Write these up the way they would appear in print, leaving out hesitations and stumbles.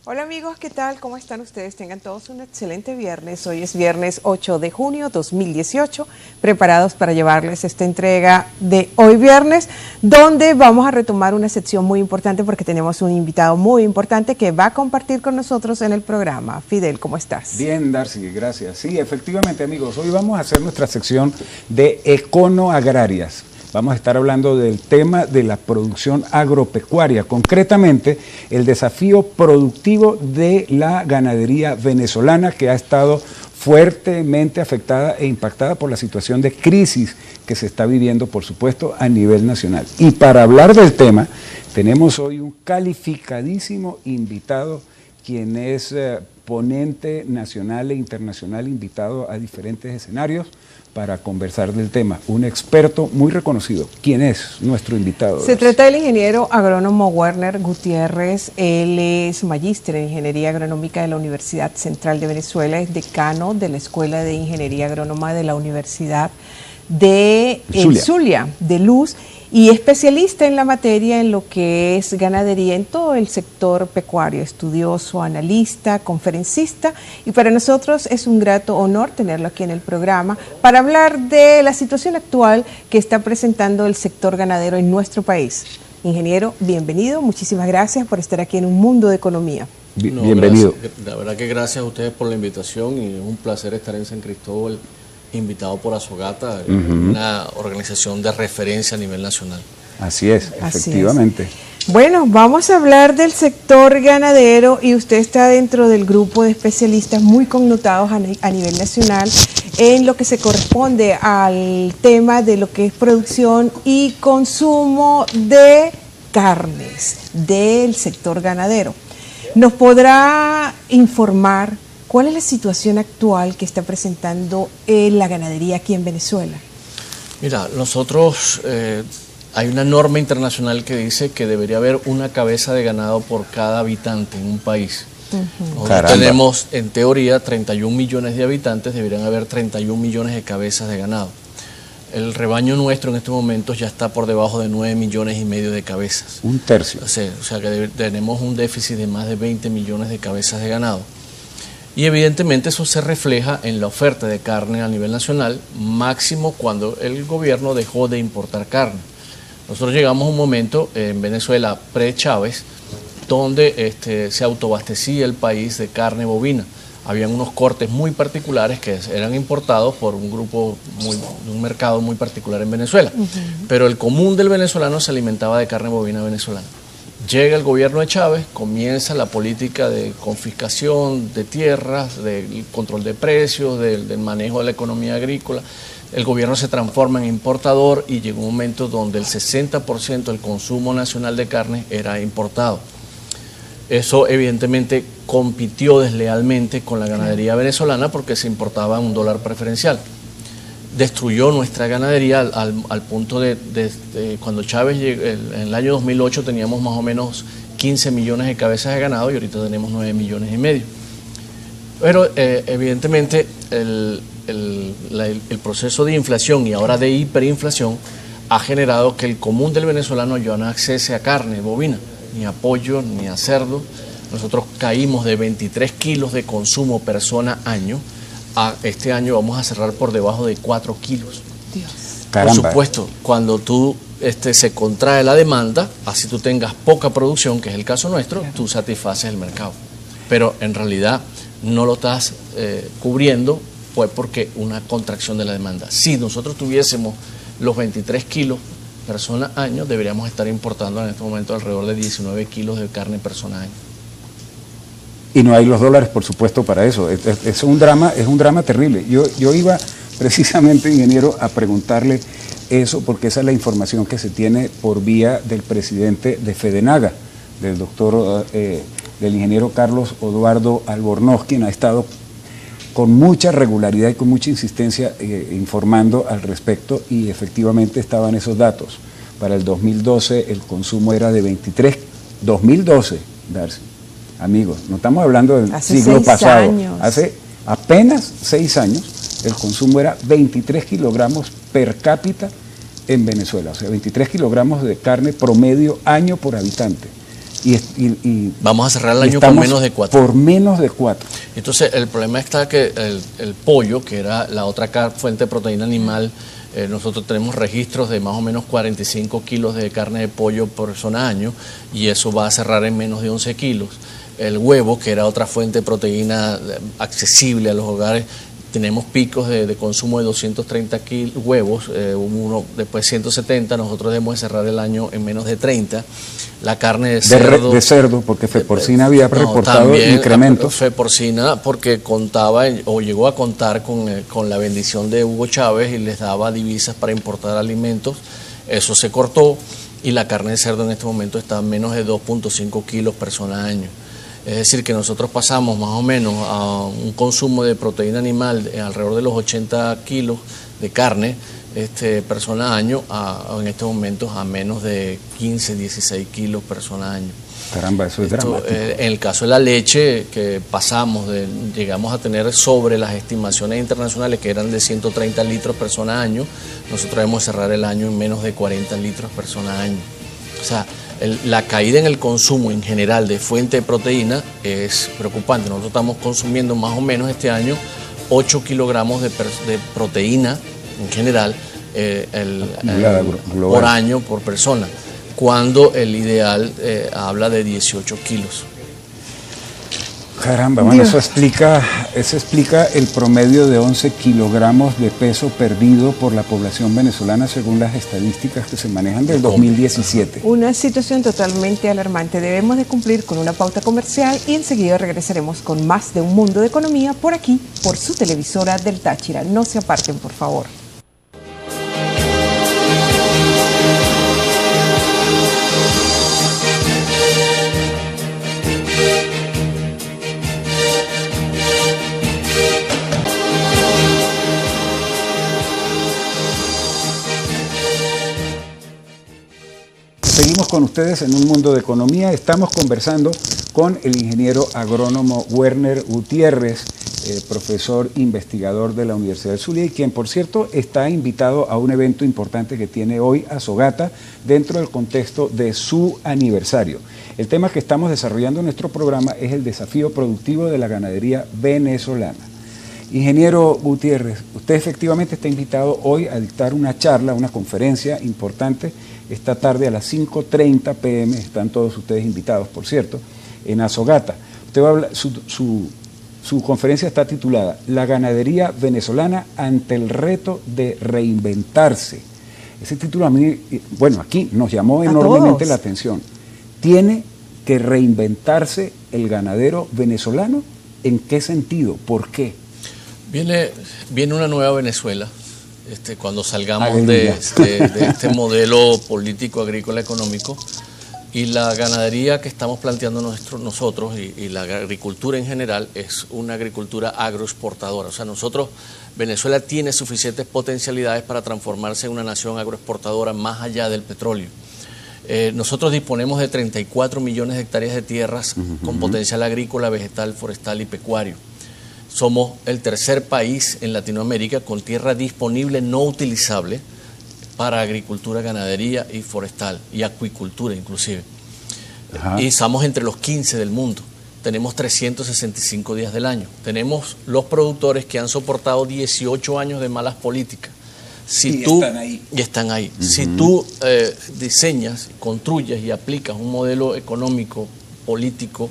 Hola amigos, ¿qué tal? ¿Cómo están ustedes? Tengan todos un excelente viernes. Hoy es viernes 8 de junio 2018, preparados para llevarles esta entrega de hoy viernes, donde vamos a retomar una sección muy importante porque tenemos un invitado muy importante que va a compartir con nosotros en el programa. Fidel, ¿cómo estás? Bien, Darcy, gracias. Sí, efectivamente, amigos, hoy vamos a hacer nuestra sección de econoagrarias. Vamos a estar hablando del tema de la producción agropecuaria, concretamente el desafío productivo de la ganadería venezolana, que ha estado fuertemente afectada e impactada por la situación de crisis que se está viviendo, por supuesto, a nivel nacional. Y para hablar del tema, tenemos hoy un calificadísimo invitado, quien es ponente nacional e internacional invitado a diferentes escenarios para conversar del tema, un experto muy reconocido. ¿Quién es nuestro invitado? Se trata del ingeniero agrónomo Werner Gutiérrez. Él es magíster en Ingeniería Agronómica de la Universidad Central de Venezuela, es decano de la Escuela de Ingeniería Agrónoma de la Universidad de Zulia, de Luz, y especialista en la materia en lo que es ganadería en todo el sector pecuario, estudioso, analista, conferencista, y para nosotros es un grato honor tenerlo aquí en el programa para hablar de la situación actual que está presentando el sector ganadero en nuestro país. Ingeniero, bienvenido, muchísimas gracias por estar aquí en Un Mundo de Economía. Bienvenido. Gracias, la verdad que gracias a ustedes por la invitación y es un placer estar en San Cristóbal, invitado por Azogata, una organización de referencia a nivel nacional. Así es, efectivamente. Bueno, vamos a hablar del sector ganadero y usted está dentro del grupo de especialistas muy connotados a nivel nacional en lo que se corresponde al tema de lo que es producción y consumo de carnes del sector ganadero. ¿Nos podrá informar cuál es la situación actual que está presentando la ganadería aquí en Venezuela? Mira, nosotros, hay una norma internacional que dice que debería haber una cabeza de ganado por cada habitante en un país. Nosotros tenemos, en teoría, 31 millones de habitantes, deberían haber 31 millones de cabezas de ganado. El rebaño nuestro en estos momentos ya está por debajo de 9 millones y medio de cabezas. Un tercio. O sea que tenemos un déficit de más de 20 millones de cabezas de ganado. Y evidentemente eso se refleja en la oferta de carne a nivel nacional, máximo cuando el gobierno dejó de importar carne. Nosotros llegamos a un momento en Venezuela pre-Chávez donde se autoabastecía el país de carne bovina. Habían unos cortes muy particulares que eran importados por un grupo, un mercado muy particular en Venezuela. Pero el común del venezolano se alimentaba de carne bovina venezolana. Llega el gobierno de Chávez, comienza la política de confiscación de tierras, del control de precios, del manejo de la economía agrícola. El gobierno se transforma en importador y llegó un momento donde el 60% del consumo nacional de carne era importado. Eso evidentemente compitió deslealmente con la ganadería venezolana porque se importaba un dólar preferencial. Destruyó nuestra ganadería al punto de cuando Chávez llegó, en el año 2008 teníamos más o menos 15 millones de cabezas de ganado y ahorita tenemos 9 millones y medio. Pero evidentemente el proceso de inflación y ahora de hiperinflación ha generado que el común del venezolano ya no accese a carne bovina, ni a pollo, ni a cerdo. Nosotros caímos de 23 kilos de consumo persona año. Este año vamos a cerrar por debajo de 4 kilos. Dios. Caramba. Por supuesto, cuando tú se contrae la demanda, así tú tengas poca producción, que es el caso nuestro, tú satisfaces el mercado. Pero en realidad no lo estás cubriendo, pues porque una contracción de la demanda. Si nosotros tuviésemos los 23 kilos persona año, deberíamos estar importando en este momento alrededor de 19 kilos de carne persona año. Y no hay los dólares, por supuesto, para eso. Es un drama terrible. Yo iba precisamente, ingeniero, a preguntarle eso, porque esa es la información que se tiene por vía del presidente de Fedenaga, del doctor, del ingeniero Carlos Eduardo Albornoz, quien ha estado con mucha regularidad y con mucha insistencia informando al respecto, y efectivamente estaban esos datos. Para el 2012 el consumo era de 2012, Darcy. Amigos, no estamos hablando del siglo pasado. Hace apenas 6 años el consumo era 23 kilogramos per cápita en Venezuela, o sea, 23 kilogramos de carne promedio año por habitante. Y vamos a cerrar el año con menos de 4. Por menos de 4. Entonces, el problema está que el pollo, que era la otra fuente de proteína animal, nosotros tenemos registros de más o menos 45 kilos de carne de pollo por persona año, y eso va a cerrar en menos de 11 kilos. El huevo, que era otra fuente de proteína accesible a los hogares, tenemos picos de consumo de 230 huevos, uno después 170, nosotros debemos cerrar el año en menos de 30. La carne de cerdo... De cerdo, porque Feporcina había reportado también incrementos. Feporcina porque contaba o llegó a contar con la bendición de Hugo Chávez y les daba divisas para importar alimentos. Eso se cortó y la carne de cerdo en este momento está a menos de 2.5 kilos persona año. Es decir, que nosotros pasamos más o menos a un consumo de proteína animal de alrededor de los 80 kilos de carne persona año, en estos momentos a menos de 15, 16 kilos persona año. Caramba, eso es dramático. En el caso de la leche, que llegamos a tener sobre las estimaciones internacionales, que eran de 130 litros persona año, nosotros debemos cerrar el año en menos de 40 litros persona año. O sea, la caída en el consumo en general de fuente de proteína es preocupante. Nosotros estamos consumiendo más o menos este año 8 kilogramos de proteína en general por año por persona, cuando el ideal habla de 18 kilos. Caramba, bueno, eso explica el promedio de 11 kilogramos de peso perdido por la población venezolana según las estadísticas que se manejan del 2017. Una situación totalmente alarmante. Debemos de cumplir con una pauta comercial y enseguida regresaremos con más de Un Mundo de Economía por aquí, por su televisora del Táchira. No se aparten, por favor. Seguimos con ustedes en Un Mundo de Economía. Estamos conversando con el ingeniero agrónomo Werner Gutiérrez, profesor investigador de la Universidad del Zulia, y quien, por cierto, está invitado a un evento importante que tiene hoy Azogata dentro del contexto de su aniversario. El tema que estamos desarrollando en nuestro programa es el desafío productivo de la ganadería venezolana. Ingeniero Gutiérrez, usted efectivamente está invitado hoy a dictar una charla, una conferencia importante esta tarde a las 5:30 p.m. Están todos ustedes invitados, por cierto, en Azogata. Usted va a hablar, su conferencia está titulada La ganadería venezolana ante el reto de reinventarse. Ese título a mí, bueno, aquí nos llamó enormemente la atención. ¿Tiene que reinventarse el ganadero venezolano? ¿En qué sentido? ¿Por qué? Viene una nueva Venezuela. Cuando salgamos de este modelo político, agrícola, económico, y la ganadería que estamos planteando nosotros y la agricultura en general es una agricultura agroexportadora. O sea, Venezuela tiene suficientes potencialidades para transformarse en una nación agroexportadora más allá del petróleo. Nosotros disponemos de 34 millones de hectáreas de tierras con potencial agrícola, vegetal, forestal y pecuario. Somos el tercer país en Latinoamérica con tierra disponible no utilizable para agricultura, ganadería y forestal y acuicultura inclusive. Ajá. Y estamos entre los 15 del mundo. Tenemos 365 días del año. Tenemos los productores que han soportado 18 años de malas políticas. Están ahí. Si tú diseñas, construyes y aplicas un modelo económico, político,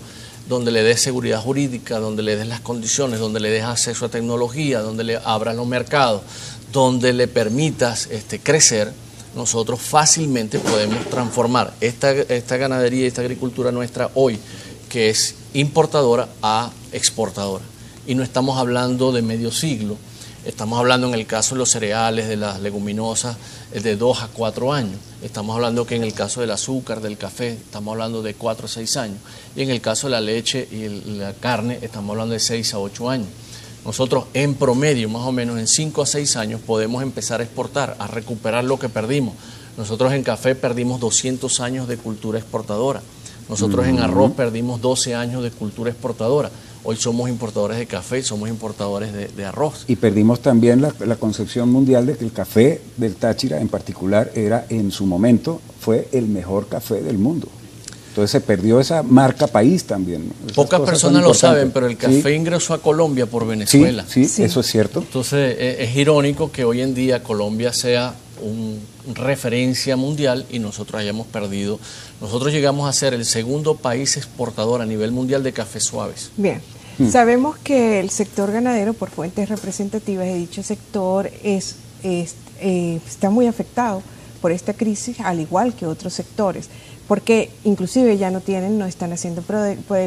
donde le des seguridad jurídica, donde le des las condiciones, donde le des acceso a tecnología, donde le abras los mercados, donde le permitas crecer, nosotros fácilmente podemos transformar esta ganadería y esta agricultura nuestra hoy, que es importadora, a exportadora. Y no estamos hablando de medio siglo, estamos hablando en el caso de los cereales, de las leguminosas, de 2 a 4 años. Estamos hablando que en el caso del azúcar, del café, estamos hablando de 4 a 6 años. Y en el caso de la leche y la carne, estamos hablando de 6 a 8 años. nosotros en promedio, más o menos en 5 a 6 años, podemos empezar a exportar, a recuperar lo que perdimos. Nosotros en café perdimos 200 años de cultura exportadora. Nosotros en arroz perdimos 12 años de cultura exportadora. Hoy somos importadores de café y somos importadores de arroz. Y perdimos también la concepción mundial de que el café del Táchira en particular era, en su momento, fue el mejor café del mundo. Entonces se perdió esa marca país también. Pocas personas lo saben, pero el café ingresó a Colombia por Venezuela. Sí, eso es cierto. Entonces es irónico que hoy en día Colombia sea un referencia mundial y nosotros hayamos perdido. Nosotros llegamos a ser el segundo país exportador a nivel mundial de cafés suaves. Bien, sabemos que el sector ganadero, por fuentes representativas de dicho sector, está muy afectado por esta crisis, al igual que otros sectores, porque inclusive ya no están haciendo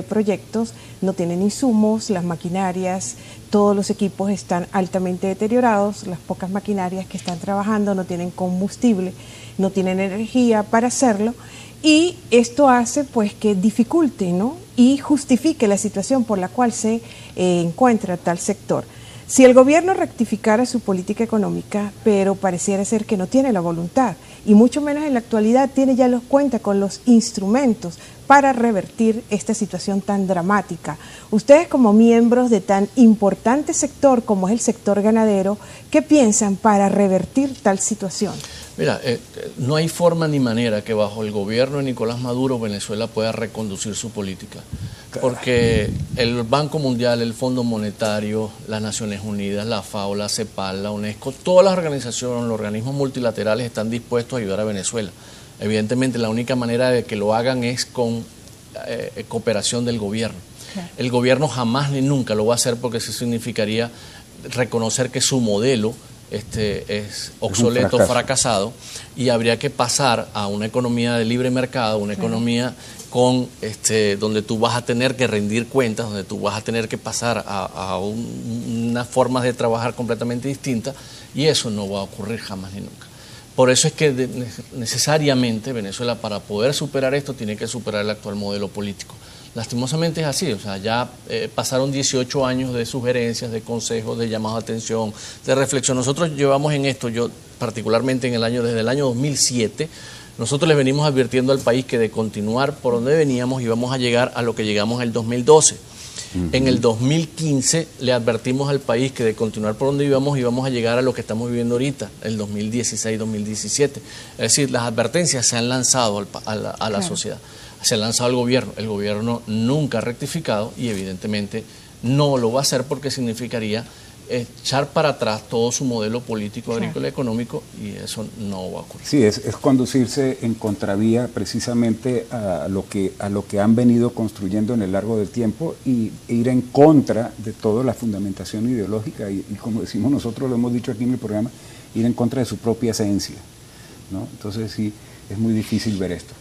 proyectos, no tienen insumos, las maquinarias, todos los equipos están altamente deteriorados, las pocas maquinarias que están trabajando no tienen combustible, no tienen energía para hacerlo, y esto hace pues que dificulte, ¿no?, y justifique la situación por la cual se encuentra tal sector. Si el gobierno rectificara su política económica, pero pareciera ser que no tiene la voluntad, y mucho menos en la actualidad cuenta con los instrumentos para revertir esta situación tan dramática. Ustedes, como miembros de tan importante sector como es el sector ganadero, ¿qué piensan para revertir tal situación? Mira, no hay forma ni manera que bajo el gobierno de Nicolás Maduro Venezuela pueda reconducir su política, porque el Banco Mundial, el Fondo Monetario, las Naciones Unidas, la FAO, la CEPAL, la UNESCO, todas las organizaciones, los organismos multilaterales están dispuestos a ayudar a Venezuela. Evidentemente la única manera de que lo hagan es con cooperación del gobierno. Claro. El gobierno jamás ni nunca lo va a hacer, porque eso significaría reconocer que su modelo es obsoleto, fracasado, y habría que pasar a una economía de libre mercado, una economía con donde tú vas a tener que rendir cuentas, donde tú vas a tener que pasar a unas formas de trabajar completamente distintas, y eso no va a ocurrir jamás ni nunca. Por eso es que necesariamente Venezuela, para poder superar esto, tiene que superar el actual modelo político. Lastimosamente es así, o sea, ya pasaron 18 años de sugerencias, de consejos, de llamados de atención, de reflexión. Nosotros llevamos en esto, yo particularmente desde el año 2007, nosotros les venimos advirtiendo al país que de continuar por donde veníamos íbamos a llegar a lo que llegamos en el 2012. En el 2015 le advertimos al país que de continuar por donde íbamos a llegar a lo que estamos viviendo ahorita, el 2016-2017. Es decir, las advertencias se han lanzado a la sociedad, se han lanzado al gobierno. El gobierno nunca ha rectificado y evidentemente no lo va a hacer, porque significaría echar para atrás todo su modelo político, agrícola y económico, y eso no va a ocurrir. Sí, es conducirse en contravía precisamente a lo que han venido construyendo en el largo del tiempo, y ir en contra de toda la fundamentación ideológica y como decimos nosotros, lo hemos dicho aquí en el programa, ir en contra de su propia esencia, ¿no? Entonces sí, es muy difícil ver esto.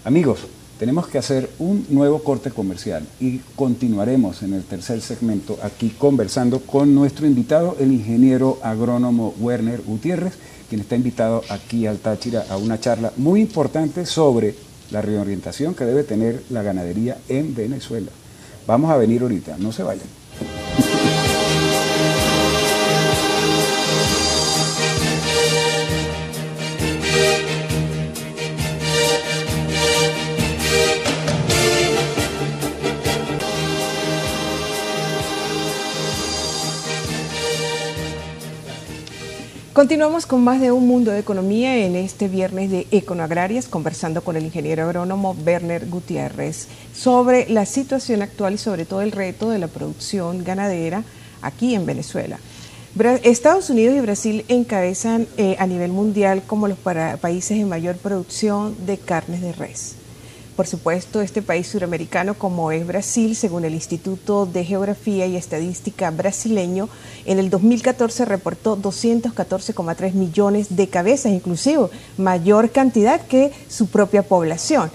Amigos, tenemos que hacer un nuevo corte comercial y continuaremos en el tercer segmento aquí conversando con nuestro invitado, el ingeniero agrónomo Werner Gutiérrez, quien está invitado aquí al Táchira a una charla muy importante sobre la reorientación que debe tener la ganadería en Venezuela. Vamos a venir ahorita, no se vayan. Continuamos con más de Un Mundo de Economía en este viernes de Econoagrarias, conversando con el ingeniero agrónomo Werner Gutiérrez sobre la situación actual y sobre todo el reto de la producción ganadera aquí en Venezuela. Estados Unidos y Brasil encabezan a nivel mundial como los países en mayor producción de carnes de res. Por supuesto, este país suramericano, como es Brasil, según el Instituto de Geografía y Estadística brasileño, en el 2014 reportó 214,3 millones de cabezas, inclusive mayor cantidad que su propia población.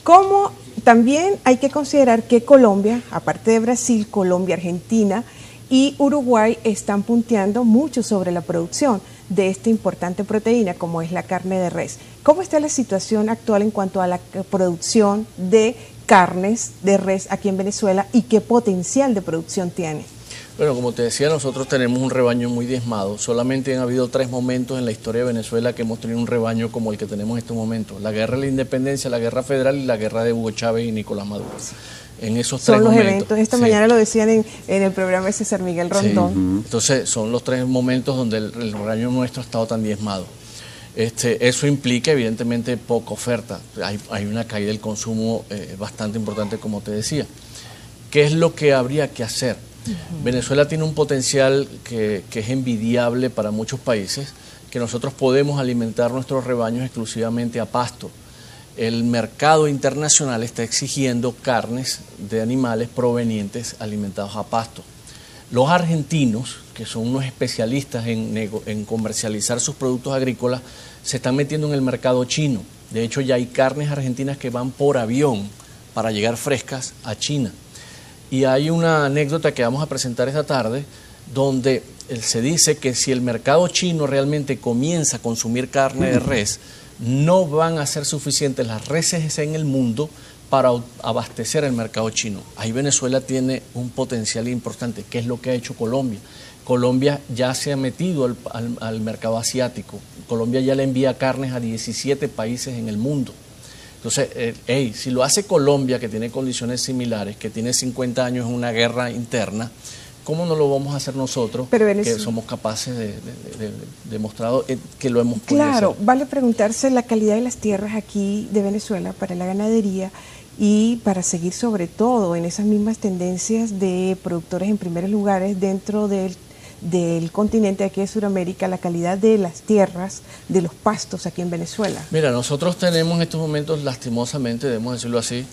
Como también hay que considerar que Colombia, aparte de Brasil, Colombia, Argentina y Uruguay están punteando mucho sobre la producción de esta importante proteína como es la carne de res. ¿Cómo está la situación actual en cuanto a la producción de carnes de res aquí en Venezuela y qué potencial de producción tiene? Bueno, como te decía, nosotros tenemos un rebaño muy diezmado. Solamente han habido 3 momentos en la historia de Venezuela que hemos tenido un rebaño como el que tenemos en estos momentos. La guerra de la independencia, la guerra federal y la guerra de Hugo Chávez y Nicolás Maduro. En esos 3 momentos. Son los eventos. Esta mañana lo decían en el programa de César Miguel Rondón. Sí. Entonces, son los 3 momentos donde el rebaño nuestro ha estado tan diezmado. Eso implica, evidentemente, poca oferta. Hay una caída del consumo bastante importante, como te decía. ¿Qué es lo que habría que hacer? Venezuela tiene un potencial que es envidiable para muchos países, que nosotros podemos alimentar nuestros rebaños exclusivamente a pasto. El mercado internacional está exigiendo carnes de animales provenientes alimentados a pasto. Los argentinos, que son unos especialistas en comercializar sus productos agrícolas, se están metiendo en el mercado chino. De hecho, ya hay carnes argentinas que van por avión para llegar frescas a China. Y hay una anécdota que vamos a presentar esta tarde, donde se dice que si el mercado chino realmente comienza a consumir carne de res, no van a ser suficientes las reses en el mundo para abastecer el mercado chino. Ahí Venezuela tiene un potencial importante, que es lo que ha hecho Colombia. Colombia ya se ha metido al mercado asiático. Colombia ya le envía carnes a 17 países en el mundo. Entonces, si lo hace Colombia, que tiene condiciones similares, que tiene 50 años en una guerra interna, ¿cómo no lo vamos a hacer nosotros, que somos capaces de demostrar que lo hemos podido hacer? Claro, vale preguntarse la calidad de las tierras aquí de Venezuela para la ganadería y para seguir sobre todo en esas mismas tendencias de productores en primeros lugares dentro del continente aquí de Sudamérica, la calidad de las tierras, de los pastos aquí en Venezuela. Mira, nosotros tenemos en estos momentos, lastimosamente, debemos decirlo así,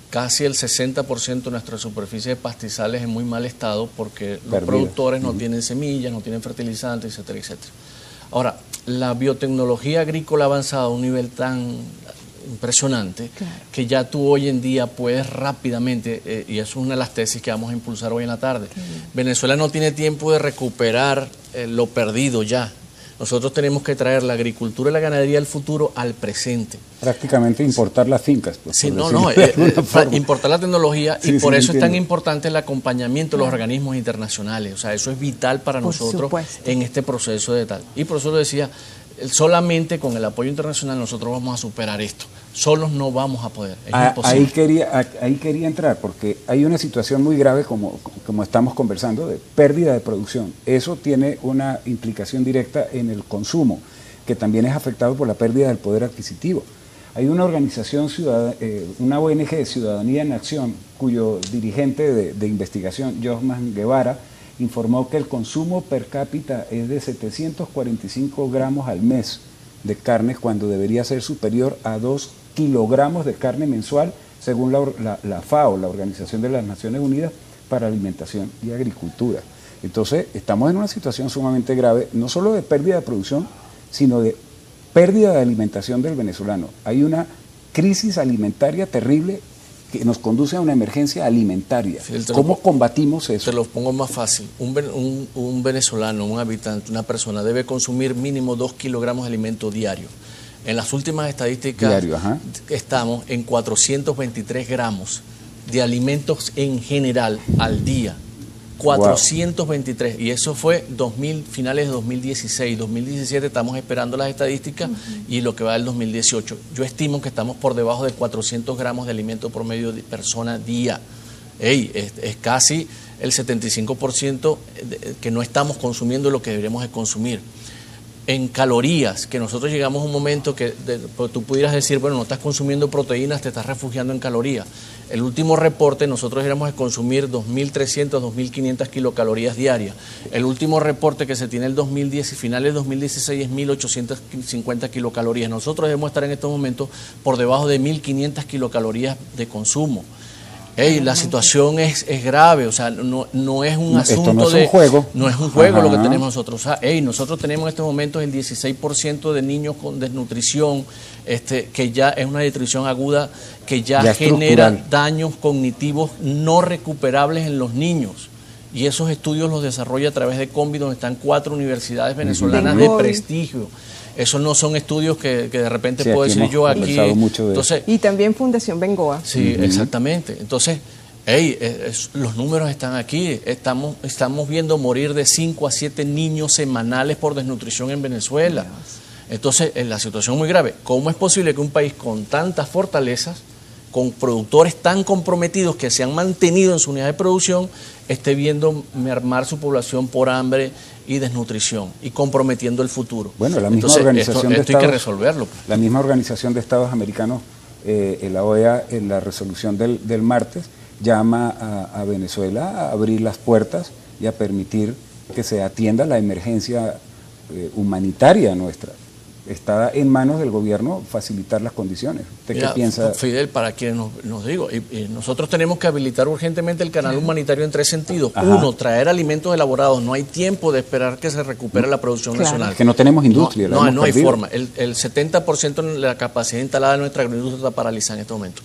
casi el 60% de nuestra superficie de pastizales en muy mal estado porque los productores no tienen semillas, no tienen fertilizantes, etcétera, etcétera. Ahora, la biotecnología agrícola ha avanzado a un nivel tan impresionante, claro, que ya tú hoy en día puedes rápidamente, y eso es una de las tesis que vamos a impulsar hoy en la tarde. Venezuela no tiene tiempo de recuperar lo perdido ya. Nosotros tenemos que traer la agricultura y la ganadería del futuro al presente. Prácticamente importar las fincas. Pues, sí, importar la tecnología, y por eso es tan importante el acompañamiento de los organismos internacionales. O sea, eso es vital para nosotros en este proceso de tal. Y por eso lo decía, solamente con el apoyo internacional nosotros vamos a superar esto. Solos no vamos a poder, es imposible. Ahí quería entrar, porque hay una situación muy grave, como estamos conversando, de pérdida de producción. Eso tiene una implicación directa en el consumo, que también es afectado por la pérdida del poder adquisitivo. Hay una organización una ONG de Ciudadanía en Acción, cuyo dirigente de investigación, Josman Guevara, informó que el consumo per cápita es de 745 gramos al mes de carne, cuando debería ser superior a 2 kilogramos de carne mensual, según la FAO, la Organización de las Naciones Unidas para Alimentación y Agricultura. Entonces, estamos en una situación sumamente grave, no solo de pérdida de producción, sino de pérdida de alimentación del venezolano. Hay una crisis alimentaria terrible que nos conduce a una emergencia alimentaria. Sí, ¿cómo combatimos eso? Te lo pongo más fácil. Un venezolano, un habitante, una persona debe consumir mínimo 2 kilogramos de alimento diario. En las últimas estadísticas estamos en 423 gramos de alimentos en general al día. 423, wow. Y eso fue finales de 2016, 2017 estamos esperando las estadísticas y lo que va del 2018. Yo estimo que estamos por debajo de 400 gramos de alimento promedio de persona día. Es casi el 75% que no estamos consumiendo lo que deberíamos de consumir. En calorías, que nosotros llegamos a un momento que tú pudieras decir, bueno, no estás consumiendo proteínas, te estás refugiando en calorías. El último reporte, nosotros éramos de consumir 2.300, 2.500 kilocalorías diarias. El último reporte que se tiene el 2010 y finales de 2016 es 1.850 kilocalorías. Nosotros debemos estar en estos momentos por debajo de 1.500 kilocalorías de consumo. La situación es grave, o sea, no es un asunto no es un juego. No es un juego lo que tenemos nosotros. O sea, nosotros tenemos en estos momentos el 16% de niños con desnutrición, que ya es una desnutrición aguda, que ya genera daños cognitivos no recuperables en los niños. Y esos estudios los desarrolla a través de Combi, donde están 4 universidades venezolanas de prestigio. Esos no son estudios que de repente puedo decir yo aquí. Entonces, y también Fundación Bengoa. Sí, exactamente. Entonces, Los números están aquí. Estamos viendo morir de 5 a 7 niños semanales por desnutrición en Venezuela. Entonces, la situación es muy grave. ¿Cómo es posible que un país con tantas fortalezas, con productores tan comprometidos que se han mantenido en su unidad de producción, esté viendo mermar su población por hambre y desnutrición y comprometiendo el futuro? Bueno, la misma organización de Estados, hay que resolverlo. La misma Organización de Estados Americanos, la OEA, en la resolución del martes, llama a Venezuela a abrir las puertas y a permitir que se atienda la emergencia humanitaria nuestra. Está en manos del gobierno facilitar las condiciones. ¿Usted qué piensa? Fidel, para quien nos digo, nosotros tenemos que habilitar urgentemente el canal humanitario en 3 sentidos. Ajá. 1, traer alimentos elaborados. No hay tiempo de esperar que se recupere la producción nacional. Es que no tenemos industria. No hay forma. El 70% de la capacidad instalada de nuestra agroindustria está paralizada en este momento.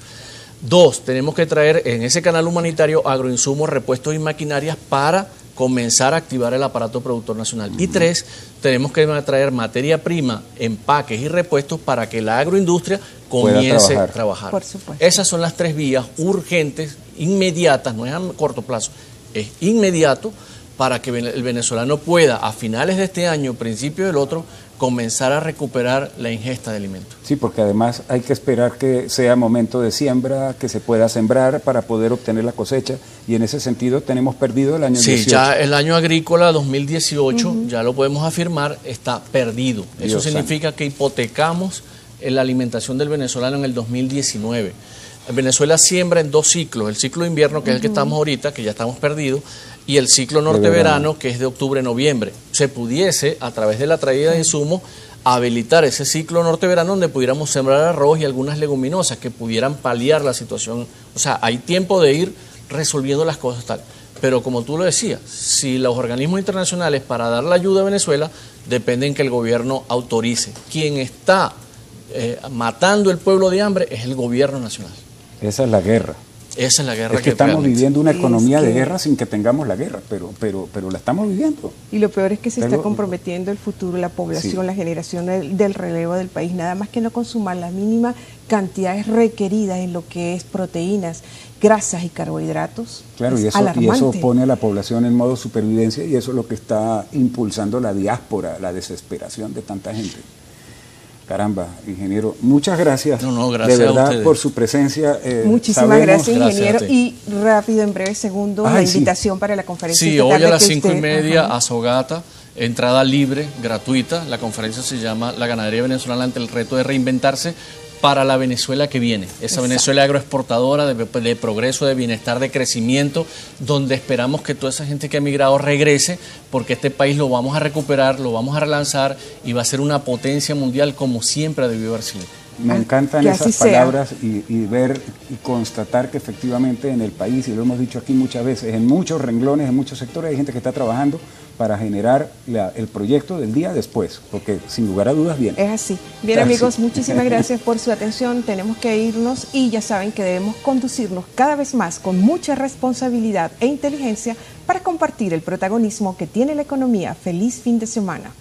2, tenemos que traer en ese canal humanitario agroinsumos, repuestos y maquinarias para comenzar a activar el aparato productor nacional. Y 3, tenemos que traer materia prima, empaques y repuestos para que la agroindustria comience a trabajar. Por supuesto. Esas son las 3 vías urgentes, inmediatas, no es a corto plazo, es inmediato para que el venezolano pueda a finales de este año, principio del otro, comenzar a recuperar la ingesta de alimentos. Sí, porque además hay que esperar que sea momento de siembra, que se pueda sembrar para poder obtener la cosecha, y en ese sentido tenemos perdido el año 18. Sí, ya el año agrícola 2018, ya lo podemos afirmar, está perdido. Eso significa que hipotecamos la alimentación del venezolano en el 2019. Venezuela siembra en 2 ciclos, el ciclo de invierno, que es el que estamos ahorita, que ya estamos perdidos, y el ciclo norte-verano, que es de octubre-noviembre. Se pudiese, a través de la traída de insumos, habilitar ese ciclo norte-verano donde pudiéramos sembrar arroz y algunas leguminosas que pudieran paliar la situación. O sea, hay tiempo de ir resolviendo las cosas tal. Pero como tú lo decías, si los organismos internacionales para dar la ayuda a Venezuela dependen que el gobierno autorice. Quien está matando el pueblo de hambre es el gobierno nacional. Esa es la guerra. Esa es la guerra. Es que estamos viviendo una economía de guerra sin que tengamos la guerra, pero la estamos viviendo. Y lo peor es que se está comprometiendo el futuro, la población, la generación del relevo del país, nada más que no consumar las mínimas cantidades requeridas en lo que es proteínas, grasas y carbohidratos. Claro, y eso pone a la población en modo supervivencia, y eso es lo que está impulsando la diáspora, la desesperación de tanta gente. Caramba, ingeniero, muchas gracias, gracias de verdad por su presencia. Muchísimas gracias, ingeniero. Y rápido, en breve segundo, la invitación para la conferencia. Sí, hoy a las 5:30 a Sogata, entrada libre, gratuita. La conferencia se llama La ganadería venezolana ante el reto de reinventarse para la Venezuela que viene. Esa Venezuela agroexportadora de progreso, de bienestar, de crecimiento, donde esperamos que toda esa gente que ha emigrado regrese, porque este país lo vamos a recuperar, lo vamos a relanzar y va a ser una potencia mundial como siempre ha debido haber sido. Me encantan esas palabras y ver y constatar que efectivamente en el país, y lo hemos dicho aquí muchas veces, en muchos renglones, en muchos sectores hay gente que está trabajando para generar el proyecto del día después, porque sin lugar a dudas viene. Es así. Bien, amigos, muchísimas gracias por su atención. Tenemos que irnos y ya saben que debemos conducirnos cada vez más con mucha responsabilidad e inteligencia para compartir el protagonismo que tiene la economía. Feliz fin de semana.